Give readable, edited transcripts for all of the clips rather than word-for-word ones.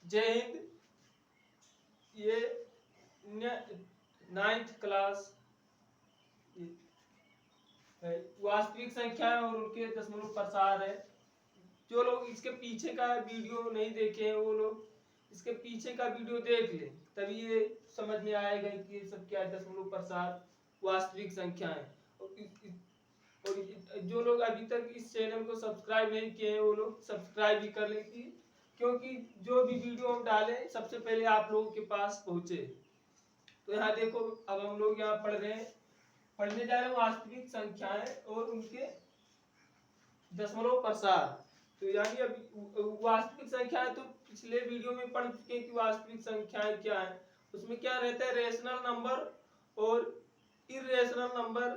जय हिंद। ये 9th class वास्तविक संख्याएं और उनके दशमलव प्रसार है। जो लोग इसके पीछे का वीडियो नहीं देखे हैं वो लोग इसके पीछे का वीडियो देख लें, तभी ये समझ में आएगा कि ये सब क्या है, दशमलव प्रसार वास्तविक संख्याएं। और जो लोग अभी तक इस चैनल को सब्सक्राइब नहीं किए हैं वो लोग सब्सक्राइब भी कर लें, क्योंकि जो भी वीडियो हम डालें सबसे पहले आप लोगों के पास पहुंचे। तो यहाँ देखो, अब हम लोग यहाँ पढ़ने जा रहे हैं वास्तविक संख्याएं और उनके दशमलव प्रसार। तो यानी अभी वास्तविक संख्याएं तो पिछले वीडियो में पढ़ चुके हैं कि वास्तविक संख्याएं क्या है। उसमें क्या रहता है, रेशनल नंबर और इरेशनल नंबर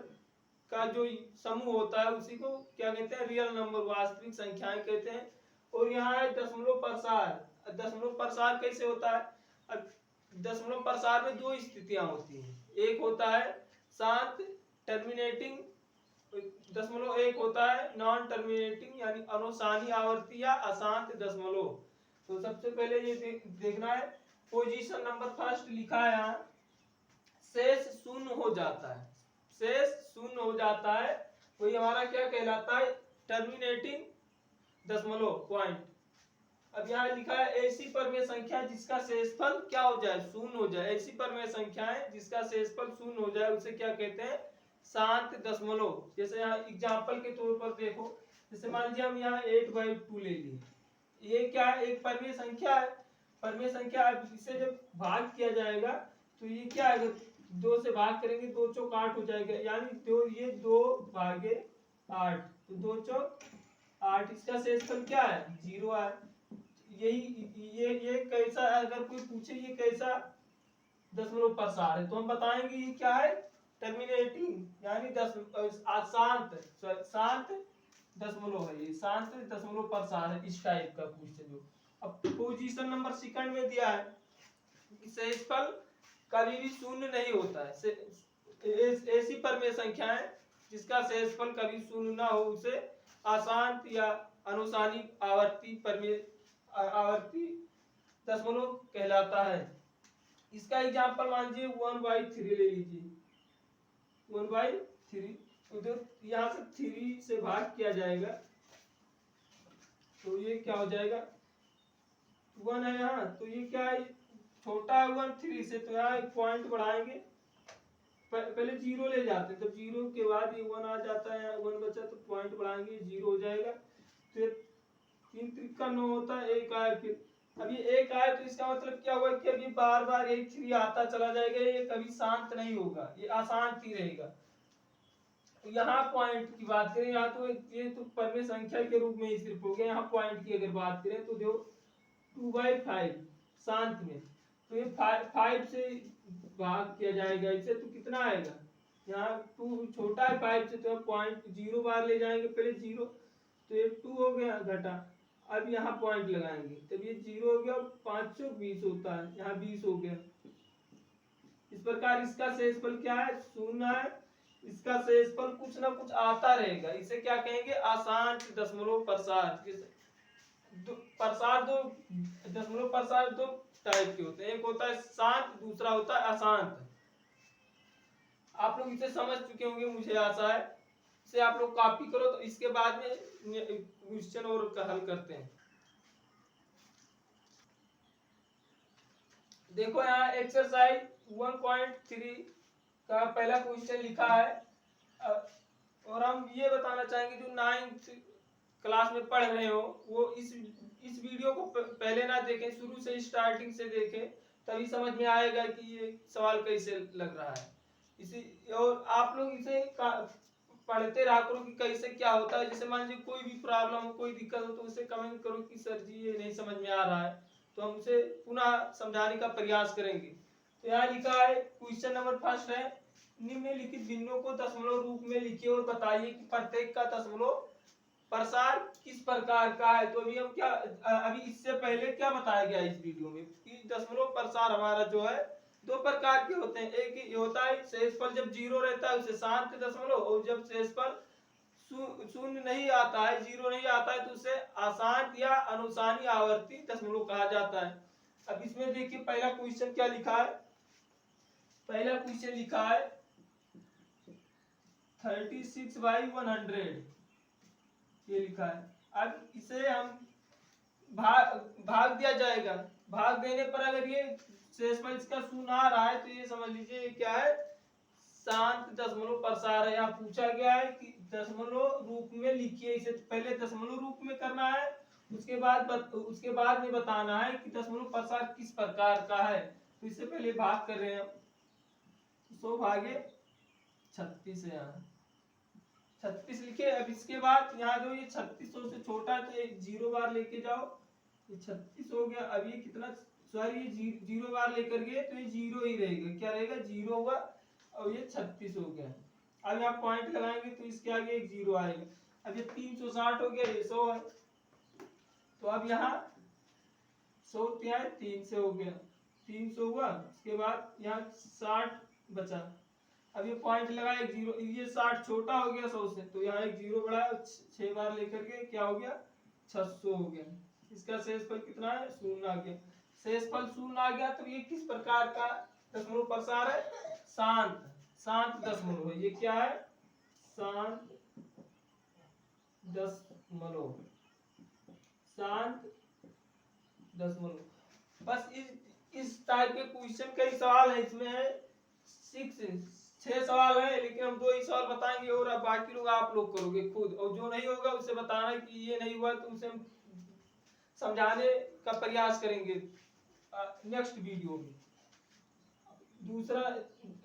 का जो समूह होता है उसी को क्या कहते हैं, रियल नंबर, वास्तविक संख्याएं कहते हैं। और यहाँ है दशमलव प्रसार। दशमलव प्रसार कैसे होता है, अब दशमलव प्रसार में दो स्थितियां होती हैं। एक होता है शांत टर्मिनेटिंग दशमलव, एक होता है नॉन टर्मिनेटिंग यानी अनुसानी आवर्ती या अशांत दशमलव। तो सबसे पहले ये देखना है, पोजीशन नंबर फर्स्ट लिखा है यहाँ, शेष शून्य हो जाता है। शेष शून्य हो जाता है वही हमारा क्या कहलाता है, टर्मिनेटिंग दशमलव पॉइंट। अब यहाँ लिखा है ऐसी परमेय संख्या जिसका शेषफल क्या हो जाए, शून्य हो जाए। ऐसी परमेय संख्या है जिसका शेषफल शून्य हो जाए उसे क्या कहते हैं, शांत दशमलव। जैसे यहाँ एग्जाम्पल के तौर पर देखो, जैसे मान लीजिए हम यहाँ 8/2 ले लिए। ये क्या है, एक परमेय संख्या है। परमेय संख्या, इसे जब भाग किया जाएगा तो ये क्या है, 2 से भाग करेंगे 2 चौक 8 हो जाएगा, यानी ये 2/8, तो 2 चौक 8। इसका शेषफल क्या है, 0 है। यही ये कैसा, अगर कोई पूछे ये कैसा दशमलव प्रसार है तो हम बताएंगे ये क्या है, टर्मिनेटिंग यानी शांत दशमलव है। ये शांत दशमलव प्रसार है, इस टाइप का क्वेश्चन। जो अब पोजीशन नंबर सेकंड में दिया है, शेषफल कभी भी शून्य नहीं होता है। ऐसी परमेय संख्या है जिसका शेषफल कभी शून्य ना हो उसे अशांत या अनुसानी आवर्ती दशमलव कहलाता है। इसका एग्जांपल मान लीजिए 1/3 ले लीजिए। 1/3 उधर यहाँ से 3 से भाग किया जाएगा तो ये क्या हो जाएगा, 1 है यहाँ, तो ये क्या है, छोटा है 1 3 से, तो यहाँ एक पॉइंट बढ़ाएंगे, पहले 0 ले जाते हैं, तब 0 के बाद ये 1 आ जाता है, 1 बचा तो पॉइंट बढ़ाएंगे 0 हो जाएगा। फिर 3 3 9 होता है, 1 आया। फिर अब ये 1 आया तो इसका मतलब क्या हुआ कि अब ये बार बार 1 3 आता चला जाएगा, ये कभी शांत नहीं होगा, ये अशांत ही रहेगा। यहाँ पॉइंट की बात करें, यहाँ तो ये तो परमेय संख्या के रूप में ही सिर्फ हो गया। यहाँ पॉइंट की अगर बात करें तो जो 2/5 शांत में, तो ये 5 से भाग किया जाएगा इसे, तो कितना आएगा, यहाँ 2 छोटा है 5 से, तो पॉइंट 0 बार ले जाएंगे, पहले 0, तो ये 2 हो गया घटा। अब यहाँ पॉइंट लगाएंगे तब ये 0 हो गया, 5 से 20 होता है, यहाँ 20 हो गया। इस प्रकार इसका शेषफल क्या है, 0 है। इसका शेषफल कुछ ना कुछ आता रहेगा, इसे क्या कहेंगे, अशांत दशमलव प्रसार। प्रसार दो दशमलव प्रसार दो टाइप के होते हैं, एक होता है शांत, दूसरा होता है अशांत। आप लोग इसे समझ चुके होंगे मुझे आशा है। इसे आप लोग कॉपी करो, तो इसके बाद में क्वेश्चन और हल करते हैं। देखो यहाँ एक्सरसाइज 1.3 का पहला क्वेश्चन लिखा है, और हम ये बताना चाहेंगे जो 9th क्लास में पढ़ रहे हो वो इस वीडियो को पहले ना देखें, शुरू से स्टार्टिंग से देखें, तभी समझ में आएगा कि ये सवाल कैसे लग रहा है। इसी और आप लोग इसे पढ़ते रहा करो कि कैसे क्या होता है। जैसे मान लीजिए कोई भी प्रॉब्लम हो, कोई दिक्कत हो, तो उसे कमेंट करो कि सर जी ये नहीं समझ में आ रहा है, तो हम उसे पुनः समझाने का प्रयास करेंगे। तो यहाँ लिखा है क्वेश्चन नंबर फर्स्ट है, निम्नलिखित भिन्नों को दशमलव रूप में लिखिए और बताइए कि प्रत्येक का दशमलव प्रसार किस प्रकार का है। तो अभी हम क्या, अभी इससे पहले क्या बताया गया इस वीडियो में कि दशमलव प्रसार हमारा जो है 2 प्रकार के होते हैं। एक ये होता है शेषफल जब 0 रहता है उसे शांत दशमलव, और जब शेषफल शून्य नहीं आता है, 0 नहीं आता है, तो उसे अशांत या अनुसानी आवर्ती दशमलव कहा जाता है। अब इसमें देखिए पहला क्वेश्चन क्या लिखा है। पहला क्वेश्चन लिखा है 36/100 ये लिखा है। अब इसे हम भाग दिया जाएगा। भाग देने पर अगर ये शेषफल इसका शून्य आ रहा है तो ये समझ लीजिए ये क्या है, शांत दशमलव प्रसार है। यहाँ पूछा गया है कि दशमलव रूप में लिखिए। इसे पहले दशमलव रूप में करना है, उसके बाद में बताना है कि दशमलव प्रसार किस प्रकार का है। तो इससे पहले भाग कर रहे हैं हम। 100 भागे 36 है, यहाँ 36 लिखे। अब इसके बाद यहाँ जो ये 3600 से छोटा है तो एक 0 बार लेके जाओ, ये 36 हो गया। अब ये कितना, सॉरी ये 0 बार लेकर गए तो ये 0 ही रहेगा। क्या रहेगा, 0 हुआ और ये 36 हो गया। अब यहाँ पॉइंट लगाएंगे तो इसके आगे एक 0 आएगा। अब ये 360 हो गया, ये 100 है। तो अब यहाँ 100 3 से हो गया, 300 हुआ। उसके बाद यहाँ 60 बचा। अब ये पॉइंट लगा एक 0, ये 60 छोटा हो गया 100 से, तो यहाँ एक 0 बढ़ाया, 6 बार लेकर के क्या हो गया, 600 हो गया। इसका शेषफल कितना है, 0 आ गया। शेषफल 0 आ गया तो ये किस प्रकार का दशमलव प्रसार है, शांत दशमलव है। ये क्या है, शांत दशमलव। बस इस टाइप के क्वेश्चन कई सवाल है। इसमें है 6 सवाल है, लेकिन हम 2 ही सवाल बताएंगे और अब बाकी लोग आप लोग करोगे खुद। और जो नहीं होगा उसे बताना है कि ये नहीं हुआ तो उसे हम समझाने का प्रयास करेंगे नेक्स्ट वीडियो में। दूसरा,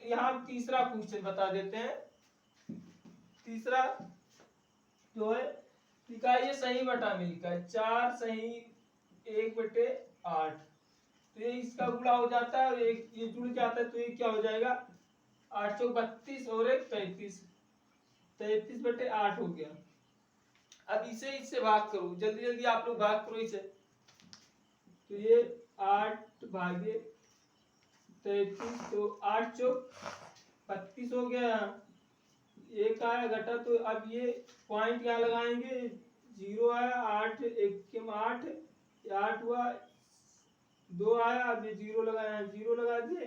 यहाँ तीसरा क्वेश्चन बता देते हैं। तीसरा जो है लिखा है, ये सही बटा में लिखा है 4 सही 1/8। तो ये इसका गुणा हो जाता है और एक ये जुड़ जाता है, तो ये क्या हो जाएगा, 8 चौक 32 और 1 33, 33/8 हो गया। अब इससे भाग करो, जल्दी जल्दी आप लोग भाग करो इसे। तो ये 8 भागे 33, तो 8 चौक 32 हो गया। एक आया घटा, तो अब ये पॉइंट यहाँ लगाएंगे, 0 आया, 8 1 8, 8 हुआ, 2 आया, अब ये 0 लगाया, 0 लगा दिए,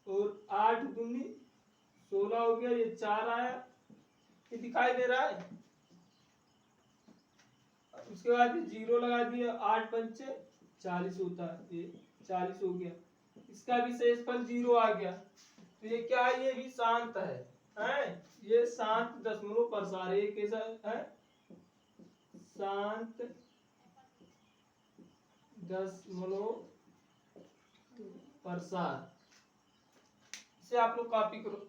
और 8 दूनी 16 हो गया, ये 4 आया, ये दिखाई दे रहा है। उसके बाद 0 लगा दिए, 8 पंचे 40 होता है, ये 40 हो गया। इसका भी शेषफल 0 आ गया। तो ये क्या है, ये भी शांत है। ये शांत दशमलव प्रसार, ये कैसा है, शांत दशमलव प्रसार। इसे आप लोग कॉपी करो।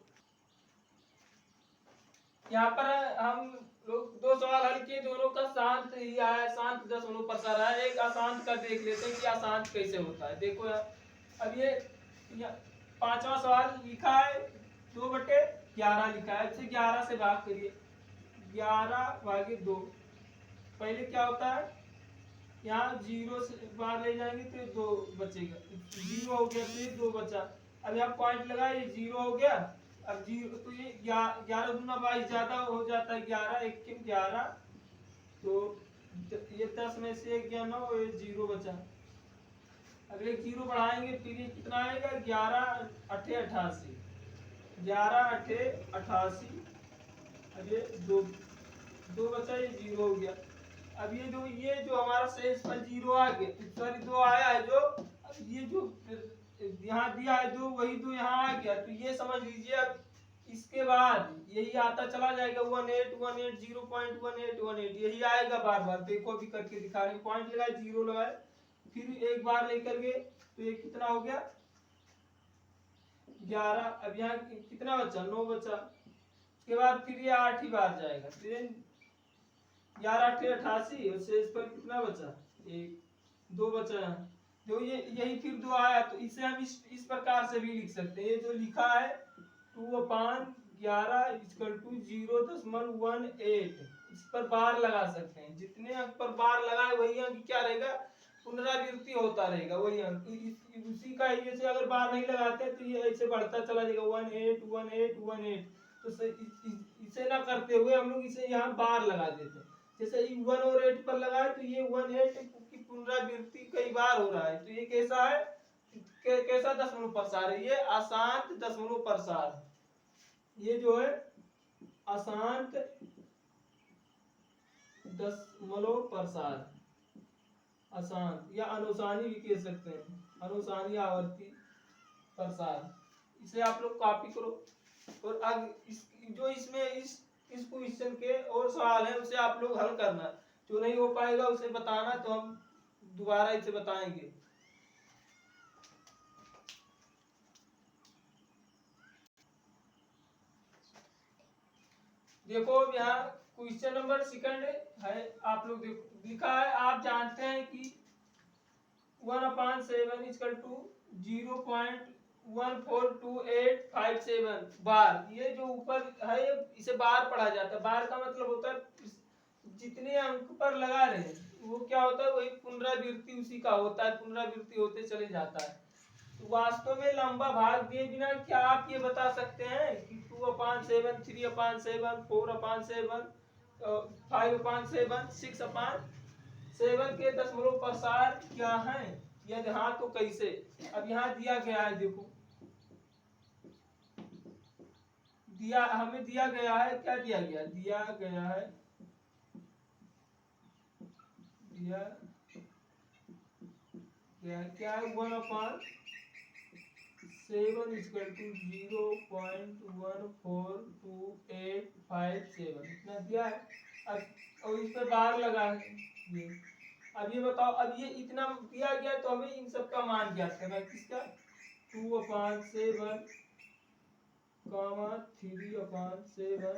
यहाँ पर हम लोग 2 सवाल हल किए, दोनों का शांत ही आया, शांत दशमलव प्रसार आया। एक अशांत का देख लेते हैं कि अशांत कैसे होता है। देखो यार, अब ये 5वां सवाल लिखा है 2/11 लिखा है। इसे 11 से भाग करिए, 11 भागे 2। पहले क्या होता है, यहाँ 0 से बाहर ले जाएंगे तो 2 बचेगा, 0 हो गया तो ये 2 बचा। अब यहाँ पॉइंट लगा, ये 0 हो गया। अब 0 तो ये 11 दूना 22 ज्यादा हो जाता है, 11 1 11, तो ये 10 में से 1 गया 9, ये 0 बचा। अब एक 0 बढ़ाएंगे फिर ये कितना आएगा, 11 8 88, 11 8 88। अब ये 2 बचा, ये 0 हो गया। अब ये जो हमारा शेषफल 0 आ गया, सॉरी 2 आया है, जो अब ये जो यहाँ दिया है 2, वही 2 यहाँ आ गया। तो ये समझ लीजिए अब इसके बाद यही आता चला जाएगा, 18 18 0.18 18 यही आएगा बार बार। देखो अभी करके दिखा रहे, पॉइंट लगाए 0 लगाए, फिर एक बार लेकर गए, तो ये कितना हो गया, 11। अब यहाँ कितना बचा, 9 बचा। उसके बाद फिर ये 8 ही बार जाएगा, फिर 11 8 88, और शेषफल कितना बचा, 1 2 बचा। जो ये यही फिर 2 आया, तो इसे हम इस प्रकार से भी लिख सकते हैं। ये जो लिखा है 2/11 = 0.18, इस पर बार लगा सकते हैं। जितने अंक पर बार लगाए वही अंक क्या रहेगा, पुनरावृत्ति होता रहेगा वही अंक। उसी का ये से अगर बार नहीं लगाते तो ये ऐसे बढ़ता चला जाएगा, 18 18 18। तो इसे ना करते हुए हम लोग इसे यहाँ बार लगा देते हैं। जैसे 1 और 8 पर लगाए तो ये 18 की पुनरावृत्ति कई बार हो रहा है, तो ये कैसा है, कैसा दशमलव प्रसार है, ये अशांत दशमलव प्रसार, ये जो है अशांत दशमलव प्रसार, अशांत या अनुसानी भी कह सकते हैं, अनुसानी आवर्ती प्रसार, इसे आप लोग कॉपी करो। और अब जो इसमें इस क्वेश्चन के और सवाल है उसे आप लोग हल करना, जो नहीं हो पाएगा उसे बताना, तो हम दोबारा इसे बताएंगे। देखो यहाँ क्वेश्चन नंबर सेकंड है, आप लोग देखो लिखा है, आप जानते हैं कि 1/7 इक्वल टू 0.142857 बार, ये जो ऊपर है ये इसे बार पढ़ा जाता है। बार का मतलब होता है जितने अंक पर लगा रहे वो क्या होता है, वही पुनरावृत्ति उसी का होता है, पुनरावृत्ति होते चले जाता है। तो वास्तव में लंबा भाग दिए बिना क्या आप ये बता सकते हैं कि 2/7, 3/7, 4/7, 5/7, 6/7 के दशमलव प्रसार क्या है? यदि हाँ तो कैसे? अब यहाँ दिया गया है, देखो दिया हमें दिया गया है, क्या दिया गया है 1/7 इक्वल टू 0.142857 इतना दिया है। अब और इस पर बार लगा है ये। अब ये बताओ, अब ये इतना दिया गया तो हमें इन सब का मान ज्ञात करना है, किसका 2/7, 3/7, 4/7,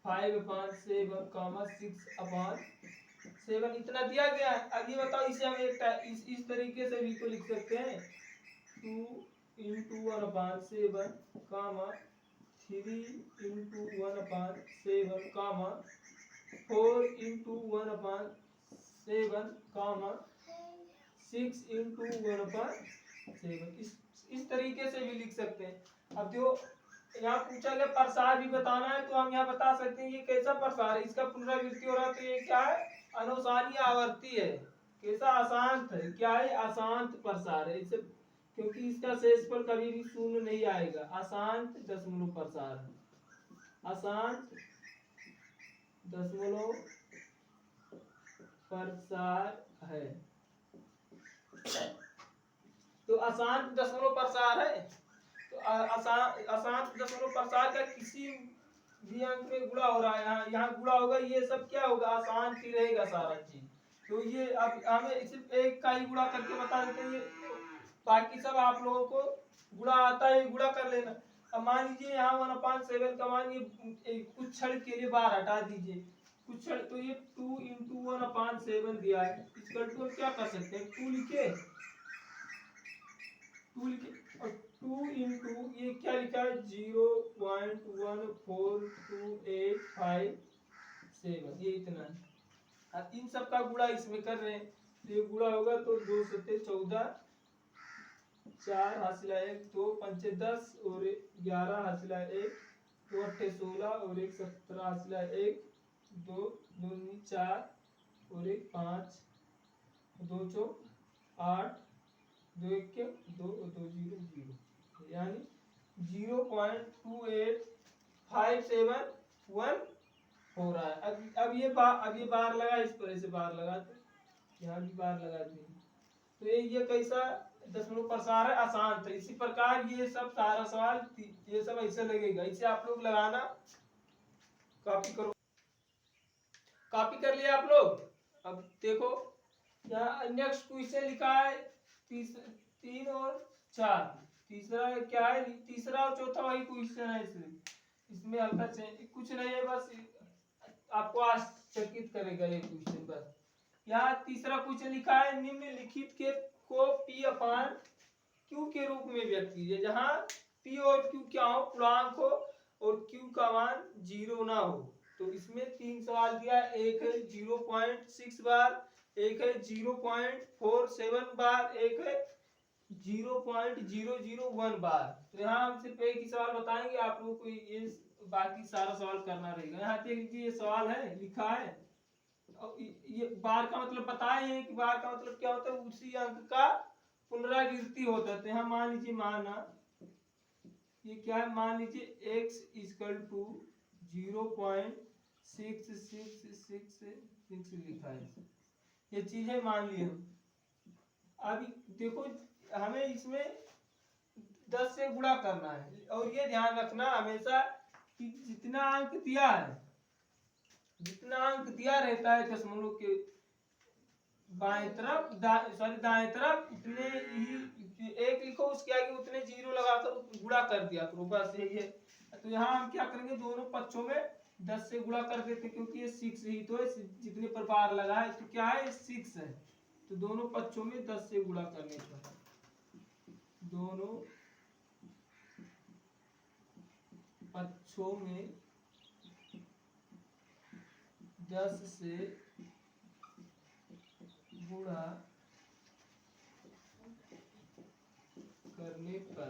5/7, 6/7 इतना दिया गया है। अब ये बताओ इसे हम इस तरीके से भी तो लिख सकते हैं, 2 × 1/7, 3 × 1/7, 4 × 1/7, 6 × 1/7, इस तरीके से भी लिख सकते हैं। अब जो यहाँ पूछा गया प्रसार भी बताना है, तो हम यहाँ बता सकते हैं ये कैसा प्रसार है, इसका पुनरावृत्ति हो रहा है, तो ये क्या है, अनुसानी आवर्ती है। कैसा, अशांत है, क्या है, अशांत प्रसार है, इसे क्योंकि इसका शेषफल कभी भी शून्य नहीं आएगा, अशांत दशमलव प्रसार, अशांत दशमलव प्रसार है। तो अशांत दशमलव प्रसार है, तो अशांत दशमलव प्रसार का किसी भी अंक में गुणा हो रहा है, यहाँ गुणा होगा, ये सब क्या होगा, अशांत ही रहेगा सारा चीज। तो ये अब हमें सिर्फ एक का ही गुणा करके बता देते हैं, बाकी सब आप लोगों को गुणा आता है, गुणा कर लेना। अब मान लीजिए यहाँ 1/7 का मान, ये कुछ क्षण के लिए बाहर हटा दीजिए, कुछ क्षण, तो ये 2 × 1/7 दिया है, इक्वल टू क्या कर सकते हैं, 2 लिखे, और 2 × ये क्या लिखा है 0.14285 ये इतना है। अब इन सब का गुणा इसमें कर रहे हैं, तो ये गुणा होगा तो 2 7 14, 4 हासिल 1, 2 5 10 और 11 हासिल 1, 2 8 16 और 1 17 हासिल 1, 2 2 4 और 1 5, 2 4 8, 2 1 2 2 0 0, यानी 0.28571 हो रहा है। अब ये बार लगा, इस पर ऐसे बार लगाते, यहाँ भी बार लगा देंगे, तो ये कैसा दशमलव प्रसार है, अशांत है। इसी प्रकार ये सब सारा सवाल ये सब ऐसे लगेगा, इसे आप लोग लगाना, कॉपी करो, कॉपी कर लिया आप लोग। अब देखो यहाँ नेक्स्ट क्वेश्चन लिखा है 3 और 4, तीसरा क्या है, तीसरा और चौथा वही क्वेश्चन है, इसमें हल्का कुछ नहीं है, बस आपको आश्चर्यचकित करेगा ये क्वेश्चन। बस यहाँ तीसरा क्वेश्चन लिखा है, निम्नलिखित के को P/Q के रूप में व्यक्त कीजिए, जहाँ P और Q क्या हो, पूर्णांक हो और Q का मान 0 ना हो। तो इसमें 3 सवाल दिया, एक है 0.6 बार, एक है 0.47 बार, एक है 0.001 बार। तो यहाँ हम सिर्फ एक ही सवाल बताएंगे, आप लोगों को ये बाकी सारा सवाल करना रहेगा। यहाँ देख लीजिए ये सवाल है, लिखा है और ये बार का मतलब बताए हैं कि बार का मतलब क्या होता है, उसी अंक का पुनरावृत्ति होता है। तो यहाँ मान लीजिए, माना ये क्या है, मान लीजिए x इक्वल टू 0.6666 लिखा है, ये चीज है, मान लिए हम। अभी देखो हमें इसमें 10 से गुणा करना है और ये ध्यान रखना हमेशा कि जितना अंक दिया है, जितना अंक दिया रहता है दशमलव के बाएं तरफ दाएं तरफ, उतने ही एक लिखो, उसके आगे उतने जीरो लगाकर गुणा कर दिया करो, बस यही है। तो यहाँ हम क्या करेंगे, दोनों पक्षों में 10 से गुणा कर देते, क्योंकि ये 6 ही तो है, जितने पर बार लगा है तो क्या है, 6 है। तो दोनों पक्षों में 10 से गुणा करने पर दोनों पक्षों में 10 से गुणा करने पर,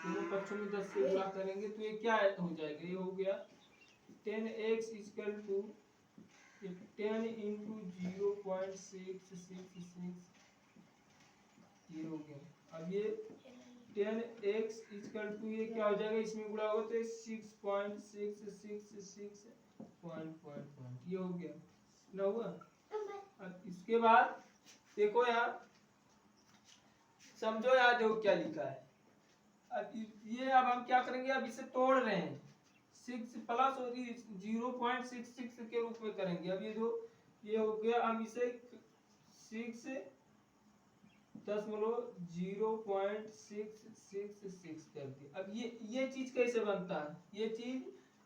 दोनों पक्षों में 10 से गुणा करेंगे तो ये क्या हो जाएगा, ये हो गया 10x इक्वल टू 10 इंटू 0.666, ये हो गया। अब ये 10x इक्वल टू ये क्या हो जाएगा, इसमें गुणा होगा तो 6.666 पॉइंट, ये हो गया ना, हुआ। अब इसके बाद देखो यहाँ, समझो यहाँ देखो क्या लिखा है। अब ये अब हम क्या करेंगे, अब इसे तोड़ रहे हैं, 6 प्लस और 0.66 के रूप में करेंगे। अब ये जो ये हो गया, हम इसे 6.0.666 कर दिए। अब ये चीज कैसे बनता है, ये चीज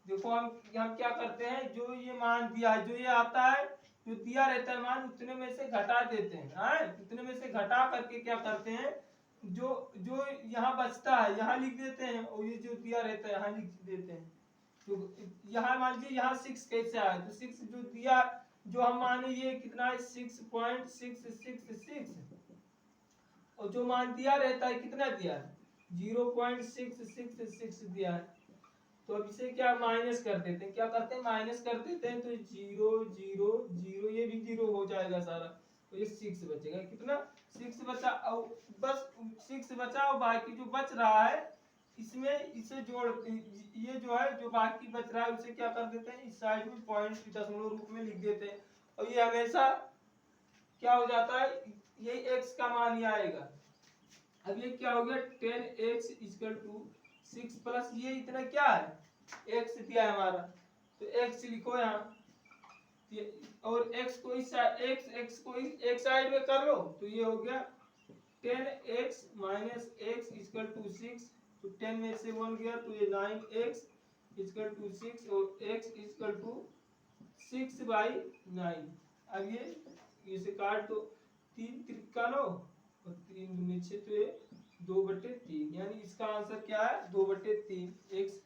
देखो, हम क्या करते हैं, जो ये मान दिया है, जो ये आता है, जो दिया रहता है मान, उतने में से घटा देते हैं, उतने में से घटा करके क्या करते हैं, जो जो यहाँ बचता है यहाँ लिख देते हैं, और ये जो दिया रहता है यहाँ लिख देते हैं। तो यहाँ मान लीजिए यहाँ 6 कैसे आया, तो 6 जो दिया, जो हम माने ये कितना है, 6.666, और जो मान दिया रहता है कितना दिया है, 0.666 दिया है। तो अब इसे क्या माइनस कर देते हैं, क्या करते हैं, माइनस कर देते हैं, तो 0 0 0, ये भी 0 हो जाएगा सारा, तो ये 6 बचेगा, कितना 6 बचा, और बस 6 बचा, और बाकी जो बच रहा है इसमें इसे जोड़, ये जो है जो बाकी बच रहा है उसे क्या कर देते हैं, इस साइड में पॉइंट दशमलव रूप में लिख देते हैं, और ये हमेशा क्या हो जाता है, ये x का मान ही आएगा। अब ये क्या हो गया, 10x इक्वल टू 6 प्लस ये इतना क्या है, x दिया है हमारा, तो x लिखो यहाँ, और x को इस x को एक साइड में कर लो, तो ये हो गया 10x minus x equal to 6, तो 10 में से 1 गया तो ये 9x इक्वल टू 6, और x इक्वल टू 6/9। अब ये इसे काट दो, 3 त्रिका 9 और 3 में 6, तो ये 2/3, यानी इसका आंसर क्या है, 2/3, x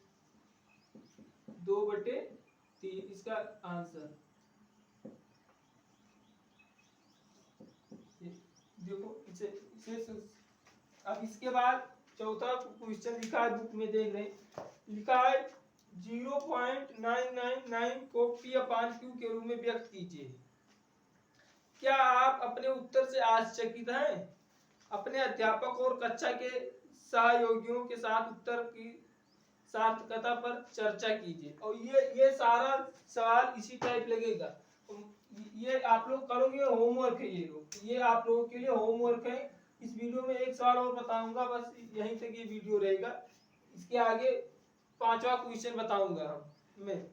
2/3 इसका आंसर। देखो इसे अब इसके बाद चौथा क्वेश्चन लिखा है, बुक में देख रहे हैं, लिखा है 0.999 को P/Q के रूप में व्यक्त कीजिए। क्या आप अपने उत्तर से आश्चर्यचकित हैं? अपने अध्यापक और कक्षा के सहयोगियों के साथ उत्तर की सार्थकता पर चर्चा कीजिए। और ये सारा सवाल इसी टाइप लगेगा, ये आप लोग करोगे, होमवर्क है, ये आप लोगों के लिए होमवर्क है। इस वीडियो में एक सवाल और बताऊंगा, बस यहीं तक ये वीडियो रहेगा, इसके आगे 5वां क्वेश्चन बताऊंगा मैं।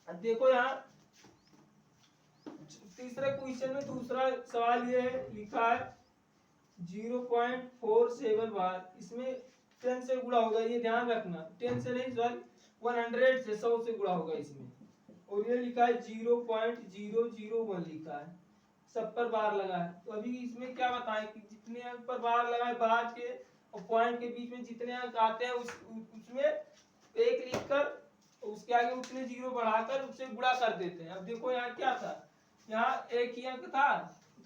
देखो यहाँ तीसरे क्वेश्चन में दूसरा सवाल ये है, लिखा है 0.47 बार, इसमें 10 से गुणा होगा, ये ध्यान रखना, 10 से नहीं सॉरी 100 से 100 से गुणा होगा इसमें, और ये लिखा है 0.001 लिखा है, सब पर बार लगा है। तो अभी इसमें क्या बताएं कि जितने अंक पर बार लगा है, बार के और पॉइंट के बीच में जितने अंक आते हैं उसमें एक लिखकर उसके आगे उतने जीरो बढ़ाकर उससे गुणा कर देते हैं। अब देखो यहाँ क्या था, यहाँ एक ही अंक था,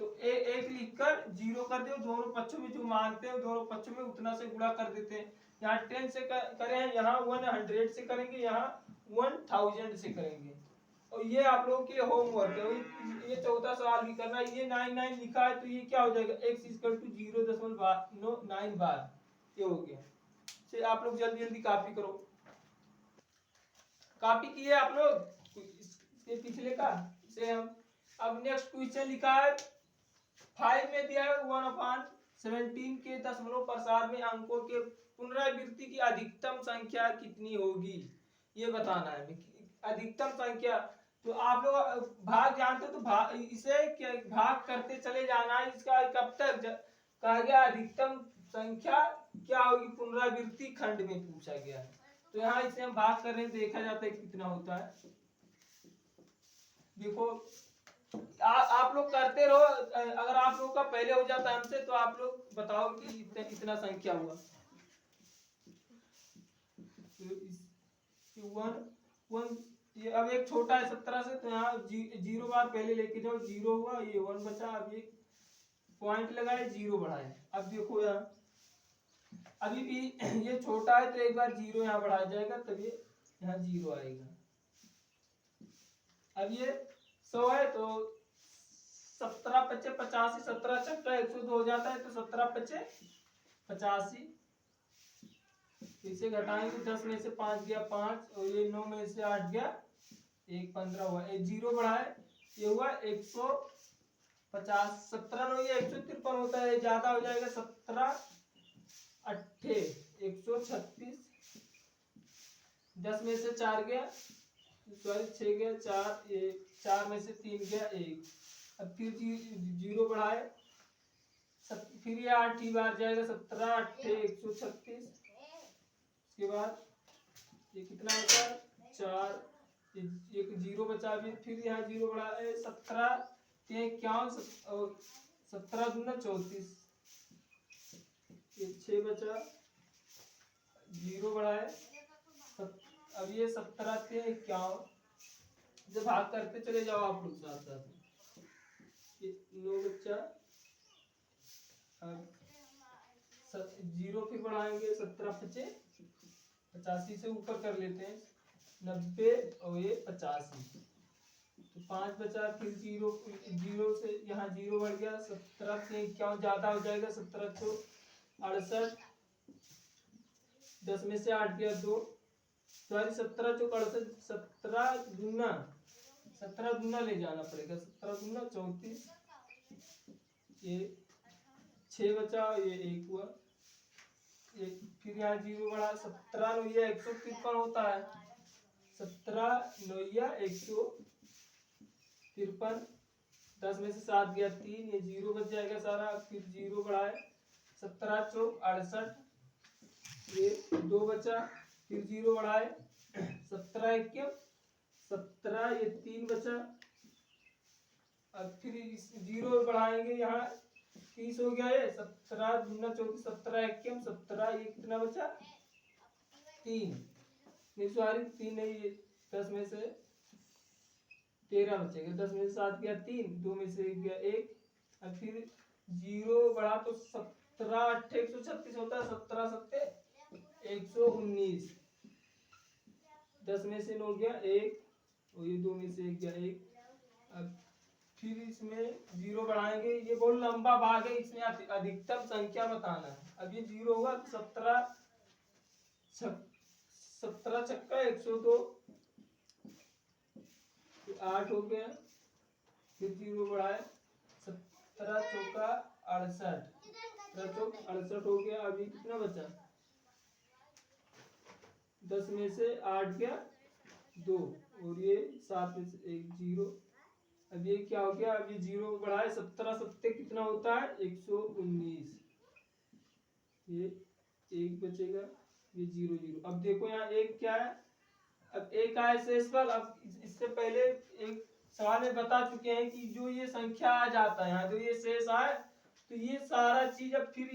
तो एक लिखकर जीरो कर दे, दोनों पक्षों में जो मानते हैं दोनों पक्षों में उतना से गुणा कर देते हैं। यहाँ 10 से करें, यहाँ 100 से करेंगे, यहाँ 1000 से करेंगे। और ये आप लोगों के लिए होमवर्क है, ये चौथा सवाल भी करना है। ये 99 लिखा है तो ये क्या हो जाएगा, x इक्वल टू 0.9 बार, ये हो गया। से आप लोग जल्दी जल्दी कॉपी करो। कॉपी किए आप लोग इसके पिछले का से हम अब नेक्स्ट क्वेश्चन लिखा है 5 में दिया है 1/17 के दशमलव प्रसार में अंकों के पुनरावृत्ति की अधिकतम संख्या कितनी होगी, ये बताना है। अधिकतम संख्या तो आप लोग भाग जानते हो तो इसे क्या भाग करते चले जाना है। इसका कब तक कहा गया अधिकतम संख्या क्या होगी, पुनरावृत्ति खंड में पूछा गया है। तो यहाँ इसे हम भाग कर रहे हैं, देखा जाता है कितना होता है। देखो आप लोग करते रहो, अगर आप लोग का पहले हो जाता है हमसे तो आप लोग बताओ कि इतना संख्या हुआ। ये अब एक छोटा है 17 से, तो यहाँ 0 बार पहले लेके जाओ, 0 हुआ, ये 1 बचा। अब ये पॉइंट लगाए, 0 बढ़ाए। अब देखो यहाँ अभी भी ये छोटा है तो एक बार 0 यहाँ बढ़ाया जाएगा, तब ये यहाँ 0 आएगा। अब ये 100 है तो 17 पचे 85, 17 चक्का 102 हो जाता है, तो 17 पचे 85। इसे घटाएंगे, 10 में से 5 गया 5, और ये 9 में से 8 गया 1, 15 हुआ। एक 0 बढ़ाए, ये हुआ 150। 17 9 ये 153 होता है, ज्यादा हो जाएगा। 17 8 136। 10 में से 4 गया, सॉरी 6 गया 4, ये 4 में से 3 गया 1। अब फिर 0 बढ़ाए, फिर ये 8 ही बार जाएगा। 17 8 136। उसके बाद ये कितना होता है 4, एक 0 बचा भी, फिर यहाँ 0 बढ़ाए। 17 51, 17 दूना 34, ये 6 बचा, 0 बढ़ाए। अब ये 17 51, जब भाग करते चले जाओ आप लोग साथ साथ। ये 9 बच्चा, अब 0 फिर बढ़ाएंगे। 17 पचे 85 से ऊपर कर लेते हैं, 90 और ये 85, तो 5 बचा। फिर 0 से यहाँ 0 बढ़ गया। 17 से क्या ज्यादा हो जाएगा, 17 तो 68। 10 में से 8 गया 2, सॉरी 17 चौक 68, 17 दूना ले जाना पड़ेगा। 17 दूना 34, ये 6 बचा, ये 1 हुआ। फिर यहाँ 0 बढ़ा। 17 9 153 होता है। 17 9 153। 10 में से 7 गया 3, ये 0 बच जाएगा सारा। फिर 0 बढ़ाए। 17 चौक 68, ये 2 बचा। फिर 0 बढ़ाए। 17 21, 17 ये 3 बचा। अब फिर 0 बढ़ाएंगे, यहाँ 30 हो गया। ये 17 दूना 34, 17 21, 17 ये कितना बचा 3, नहीं सॉरी 3 नहीं, ये 10 में से 13 बचेगा। 10 में से 7 गया 3, 2 में से 1 गया 1। अब फिर 0 बढ़ा तो 17 8 136 होता है। 17 7 119। 10 में से 9 गया 1, और ये 2 में से 1 गया 1। अब फिर इसमें 0 बढ़ाएंगे, ये बहुत लंबा भाग है, इसमें अधिकतम संख्या बताना है। अब ये 0 होगा तो 17 छक्का 102, 8 हो गया। फिर 0 बढ़ाए। 17 चौका 68, 17 चौक 68 हो गया। अभी कितना बचा, 10 में से 8 गया 2, और ये 7 में से 1 0। अब ये क्या हो गया, अब ये 0 बढ़ाए। 17 7 कितना होता है 119, ये 1 बचेगा, ये 0 0। अब देखो यहाँ 1 क्या है, अब 1 आया शेष पर। अब इससे पहले एक सवाल में बता चुके हैं कि जो ये संख्या आ जाता है यहाँ, जो ये शेष आए, तो ये सारा चीज अब फिर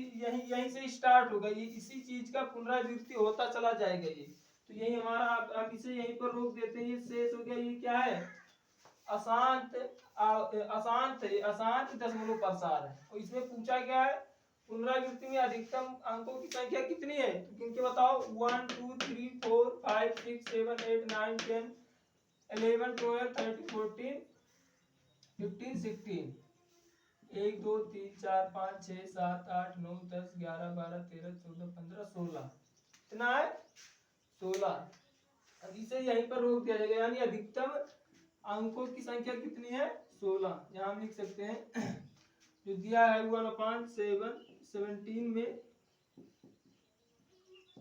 यहीं से स्टार्ट होगा। ये इसी चीज का पुनरावृत्ति होता चला जाएगा। ये तो यही हमारा, अब इसे यहीं पर रोक देते हैं। ये शेष हो गया। ये क्या है, अशांत अशांत दशमलव प्रसार है। और इसमें पूछा गया है पुनरावृत्ति में अधिकतम अंकों की संख्या कितनी है? तो किनके बताओ? 1 2 3 4 5 6 7 8 9 10 11 12 13 14 15 16 1 2 3 4 5 6 7 8 9 10 11 12 13 14 15 16 कितना है? 16। अब इसे यहीं पर रोक दिया जाएगा, यानी अधिकतम अंकों की संख्या कितनी है? 16। यहाँ हम लिख सकते हैं जो दिया है 1/7 17 में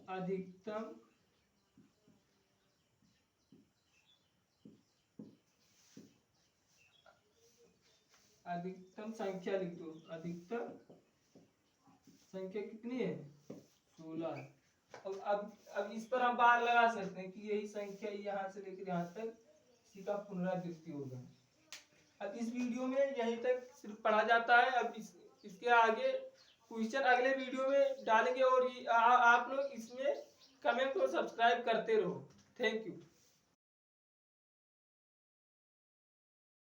अधिकतम संख्या लिख दो। अधिकतम संख्या कितनी है? 16। अब इस पर हम बार लगा सकते हैं कि यही संख्या यहाँ से लेकर यहाँ तक इसी का पुनरावृत्ति होगा। अब इस वीडियो में यहीं तक सिर्फ पढ़ा जाता है। अब इसके आगे क्वेश्चन अगले वीडियो में डालेंगे और आप लोग इसमें कमेंट और सब्सक्राइब करते रहो। Thank you.